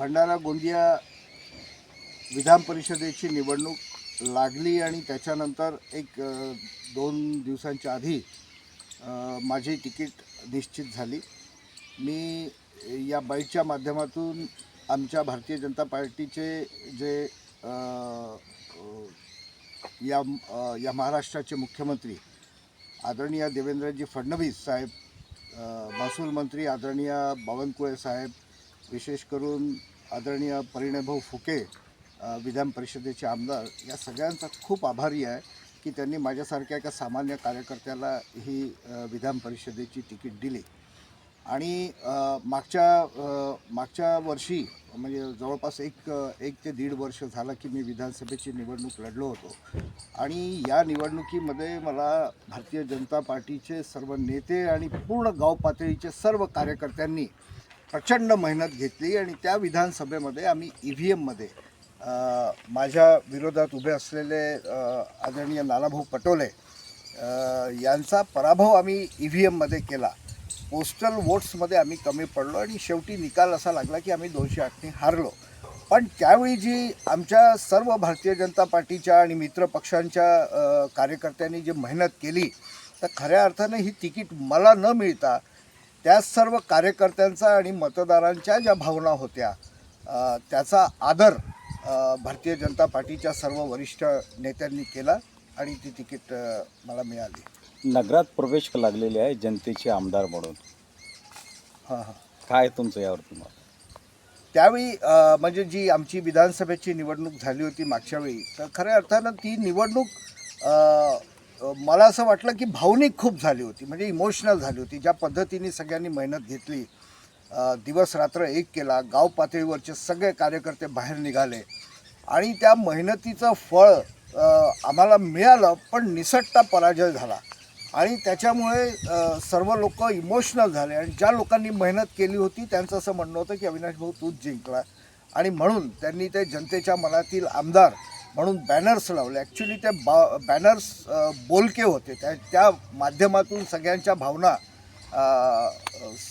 भंडारा गोंदिया विधान परिषदेची निवडणूक लागली आणि त्याच्यानंतर एक 2 दिवसांच्या आधी माझी तिकीट निश्चित झाली. मी या बाईटच्या माध्यमातून आमच्या भारतीय जनता पार्टीचे जे या महाराष्ट्राचे मुख्यमंत्री आदरणीय देवेंद्रजी फडणवीस साहेब, महसूल मंत्री आदरणीय बावनकुळे साहेब, विशेष करून आदरणीय परिणयभाऊ फुके विधान परिषदेचे आमदार, या सगळ्यांचा खूप आभारी आहे की त्यांनी माझ्यासारख्या एका सामान्य कार्यकर्त्याला ही विधान परिषदेची तिकीट दिली. आणि मागच्या वर्षी म्हणजे जवळपास एक ते दीड वर्ष झालं की मी विधानसभेची निवडणूक लढलो होतो. आणि या निवडणुकीमध्ये मला भारतीय जनता पार्टीचे सर्व नेते आणि पूर्ण गाव पातळीचे सर्व कार्यकर्त्यांनी प्रचंड मेहनत घेतली आणि त्या विधानसभेमध्ये आम्ही EVMमध्ये माझ्या विरोधात उभे असलेले आदरणीय नानाभाऊ पटोले यांचा पराभव आम्ही EVMमध्ये केला. पोस्टल वोट्समध्ये आम्ही कमी पडलो आणि शेवटी निकाल असा लागला की आम्ही 208ने हारलो. पण त्यावेळी जी आमच्या सर्व भारतीय जनता पार्टीच्या आणि मित्र पक्षांच्या कार्यकर्त्यांनी जी मेहनत केली, तर खऱ्या अर्थाने ही तिकीट मला न मिळता त्या सर्व कार्यकर्त्यांचा आणि मतदारांच्या ज्या भावना होत्या त्याचा आदर भारतीय जनता पार्टीच्या सर्व वरिष्ठ नेत्यांनी केला आणि ती तिकीट मला मिळाली. नगरात प्रवेश लागलेले आहे जनतेचे आमदार म्हणून. काय तुमचं यावरती मत? त्यावेळी म्हणजे जी आमची विधानसभेची निवडणूक झाली होती मागच्या वेळी, तर खऱ्या अर्थानं ती निवडणूक मला असं वाटलं की भावनिक खूप झाली होती, म्हणजे इमोशनल झाली होती. ज्या पद्धतीने सगळ्यांनी मेहनत घेतली, दिवस रात्र एक केला, गाव पातळीवरचे सगळे कार्यकर्ते बाहेर निघाले आणि त्या मेहनतीचं फळ आम्हाला मिळालं, पण निसटता पराजय झाला. आणि त्याच्यामुळे सर्व लोक इमोशनल झाले आणि ज्या लोकांनी मेहनत केली होती त्यांचं असं म्हणणं होतं की अविनाश भाऊ तूच जिंकला. आणि म्हणून त्यांनी ते जनतेच्या मनातील आमदार म्हणून बॅनर्स लावले. ॲक्च्युली ते बॅनर्स बोलके होते, त्या माध्यमातून सगळ्यांच्या भावना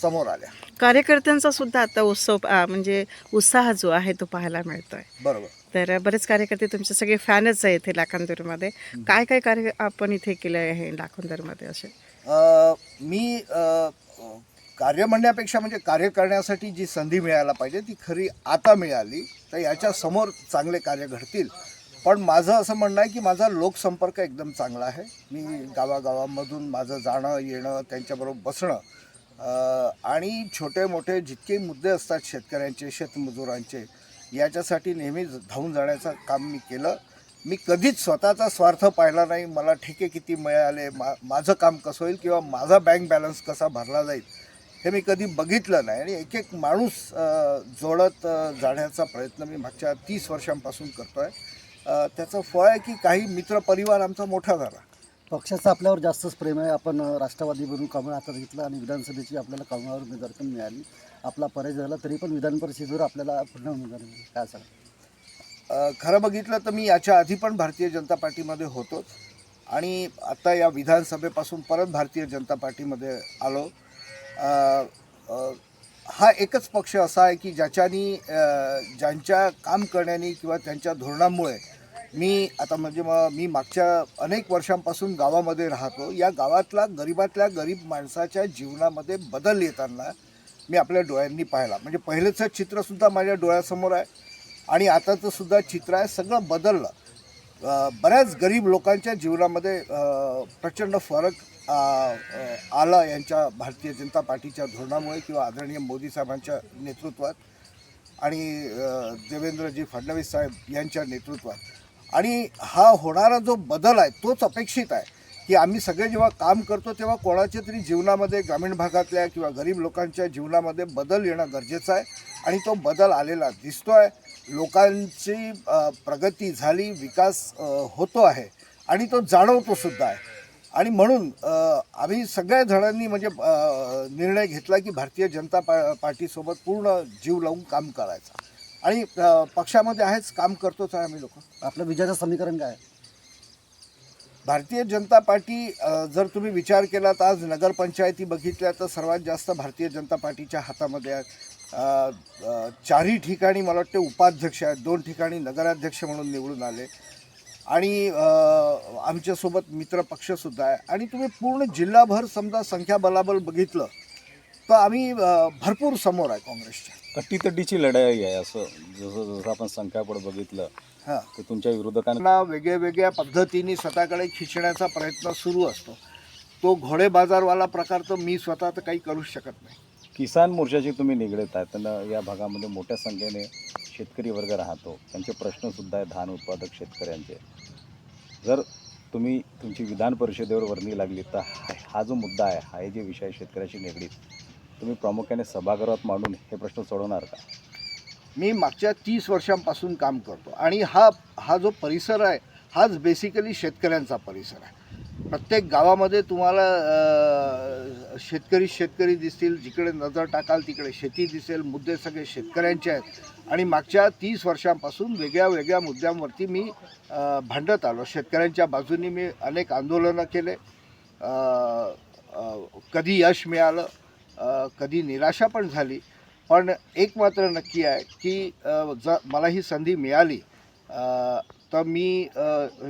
समोर आल्या. कार्यकर्त्यांचा सुद्धा आता उत्सव म्हणजे उत्साह जो आहे तो पाहायला मिळतोय. बरोबर. तर बरेच कार्यकर्ते तुमचे सगळे फॅनच आहे इथे लाखांदूरमध्ये. काय काय कार्य आपण इथे केलं आहे लाखांदूरमध्ये असे? मी कार्य म्हणण्यापेक्षा म्हणजे कार्य करण्यासाठी जी संधी मिळायला पाहिजे ती खरी आता मिळाली, तर याच्या समोर चांगले कार्य घडतील. पण माझं असं म्हणणं आहे की माझा लोकसंपर्क एकदम चांगला आहे. मी गावागावांमधून माझं जाणं येणं, त्यांच्याबरोबर बसणं आणि छोटे मोठे जितके मुद्दे असतात शेतकऱ्यांचे, शेतमजुरांचे, याच्यासाठी नेहमी धावून जाण्याचं काम मी केलं. मी कधीच स्वतःचा स्वार्थ पाहिला नाही. मला ठेके किती मिळाले, माझं काम कसं होईल किंवा माझा बँक बॅलन्स कसा भरला जाईल हे मी कधी बघितलं नाही. आणि एक एक माणूस जोडत जाण्याचा प्रयत्न मी मागच्या 30 वर्षांपासून करतो आहे. त्याचं फळ आहे की काही मित्रपरिवार आमचा मोठा झाला. पक्षाचं आपल्यावर जास्तच प्रेम आहे. आपण राष्ट्रवादीवरून कमळ हातात घेतला आणि विधानसभेची आपल्याला कमळावर उमेदवारी पण मिळाली. आपला पराजय झाला तरी पण विधान परिषदेवर आपल्याला पुन्हा उमेदवारी मिळाली. काय सांगा? खरं बघितलं तर मी याच्या आधी पण भारतीय जनता पार्टीमध्ये होतोच आणि आता या विधानसभेपासून परत भारतीय जनता पार्टीमध्ये आलो. हा एकच पक्ष असा आहे की ज्यांच्या काम करण्याने किंवा त्यांच्या धोरणामुळे मी आता म्हणजे मी मागच्या अनेक वर्षांपासून गावामध्ये राहतो. या गावातला गरीबातल्या गरीब माणसाच्या जीवनामध्ये बदल येताना मी आपल्या डोळ्यांनी पाहिला. म्हणजे पहिलेचं चित्रसुद्धा माझ्या डोळ्यासमोर आहे आणि आताचं सुद्धा चित्र आहे. सगळं बदललं. बऱ्याच गरीब लोकांच्या जीवनामध्ये प्रचंड फरक आला यांच्या भारतीय जनता पार्टीच्या धोरणामुळे किंवा आदरणीय मोदी साहेबांच्या नेतृत्वात आणि देवेंद्रजी फडणवीस साहेब यांच्या नेतृत्वात. आणि हा होणारा जो बदल आहे तोच अपेक्षित आहे की आम्ही सगळे जेव्हा काम करतो तेव्हा कोणाच्या तरी जीवनामध्ये, ग्रामीण भागातल्या किंवा गरीब लोकांच्या जीवनामध्ये बदल येणं गरजेचं आहे आणि तो बदल आलेला दिसतो आहे. लोकांची प्रगती झाली, विकास होतो आहे आणि तो जाणवतोसुद्धा आहे. आणि म्हणून आम्ही सगळ्या जणांनी म्हणजे निर्णय घेतला की भारतीय जनता पार्टीसोबत पूर्ण जीव लावून काम करायचं आणि पक्षामध्ये आहेच, काम करतोच आहे आम्ही लोक. आपलं विजयाचं समीकरण काय आहे? भारतीय जनता पार्टी जर तुम्ही विचार केला तर आज नगरपंचायती बघितल्या तर सर्वात जास्त भारतीय जनता पार्टीच्या हातामध्ये आहेत. चारही ठिकाणी मला वाटते उपाध्यक्ष आहेत, 2 ठिकाणी नगराध्यक्ष म्हणून निवडून आले आणि आमच्यासोबत मित्रपक्षसुद्धा आहे. आणि तुम्ही पूर्ण जिल्हाभर समजा संख्याबलाबल बघितलं तर आम्ही भरपूर समोर आहे काँग्रेसच्या. कट्टीतट्टीची लढाई आहे असं जसं जसं आपण संख्यापड बघितलं हां, तर तुमच्या विरोधकांना त्यांना वेगळ्या पद्धतीने स्वतःकडे खिचण्याचा प्रयत्न सुरू असतो. तो घोडे बाजारवाला प्रकार तर मी स्वतः तर काही करूच शकत नाही. किसान मोर्चाशी तुम्ही निगडीत आहे, त्यांना या भागामध्ये मोठ्या संख्येने शेतकरी वर्ग राहतो, त्यांचे प्रश्नसुद्धा आहे धान उत्पादक शेतकऱ्यांचे. जर तुम्ही तुमची विधान परिषदेवर वर्णी लागली तर हा जो मुद्दा आहे, हा जे विषय आहे शेतकऱ्याशी निगडीत, तुम्ही प्रामुख्याने सभागृहात मांडून हे प्रश्न सोडवणार का? मी मागच्या 30 वर्षांपासून काम करतो आणि हा जो परिसर आहे हाच बेसिकली शेतकऱ्यांचा परिसर आहे. प्रत्येक गावामध्ये तुम्हाला शेतकरी दिसतील, जिकडे नजर टाकाल तिकडे शेती दिसेल. मुद्दे सगळे शेतकऱ्यांचे आहेत आणि मागच्या 30 वर्षांपासून वेगळ्या मुद्द्यांवरती मी भांडत आलो. शेतकऱ्यांच्या बाजूनी मी अनेक आंदोलनं केले. कधी यश मिळालं, कधी निराशा पण झाली. पण एक मात्र नक्की आहे की मला ही संधी मिळाली तर मी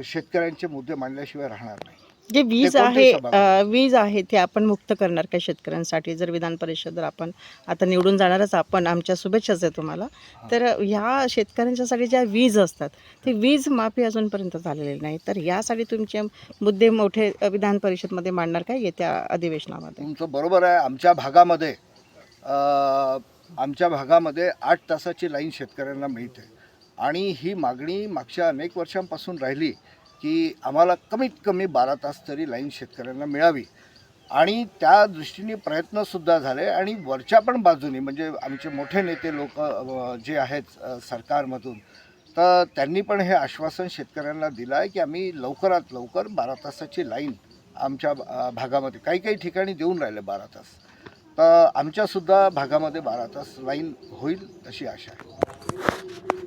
शेतकऱ्यांचे मुद्दे मांडल्याशिवाय राहणार नाही. जे वीज ते कोणते आहे सभागृह? वीज आहे ते आपण मुक्त करणार का शेतकऱ्यांसाठी? जर विधान परिषद जर आपण आता निवडून जाणारच आपण, आमच्या शुभेच्छाच आहे तुम्हाला. तर ह्या शेतकऱ्यांच्यासाठी ज्या वीज असतात ते वीज माफी अजूनपर्यंत झालेली नाही, तर यासाठी तुमचे मुद्दे मोठे विधान परिषदमध्ये मांडणार का येत्या अधिवेशनामध्ये? तुमचं बरोबर आहे. आमच्या भागामध्ये 8 तासाची लाईन शेतकऱ्यांना मिळते आणि ही मागणी मागच्या अनेक वर्षांपासून राहिली की आम्हाला कमीत कमी 12 तास तरी लाईन शेतकऱ्यांना मिळावी आणि त्या दृष्टीने प्रयत्नसुद्धा झाले. आणि वरच्या पण बाजूने म्हणजे आमचे मोठे नेते लोक जे आहेत सरकारमधून, तर त्यांनी पण हे आश्वासन शेतकऱ्यांना दिलं आहे की आम्ही लवकरात लवकर 12 तासाची लाईन आमच्या भागामध्ये काही ठिकाणी देऊन राहिले 12 तास. तर आमच्यासुद्धा भागामध्ये 12 तास लाईन होईल अशी आशा आहे.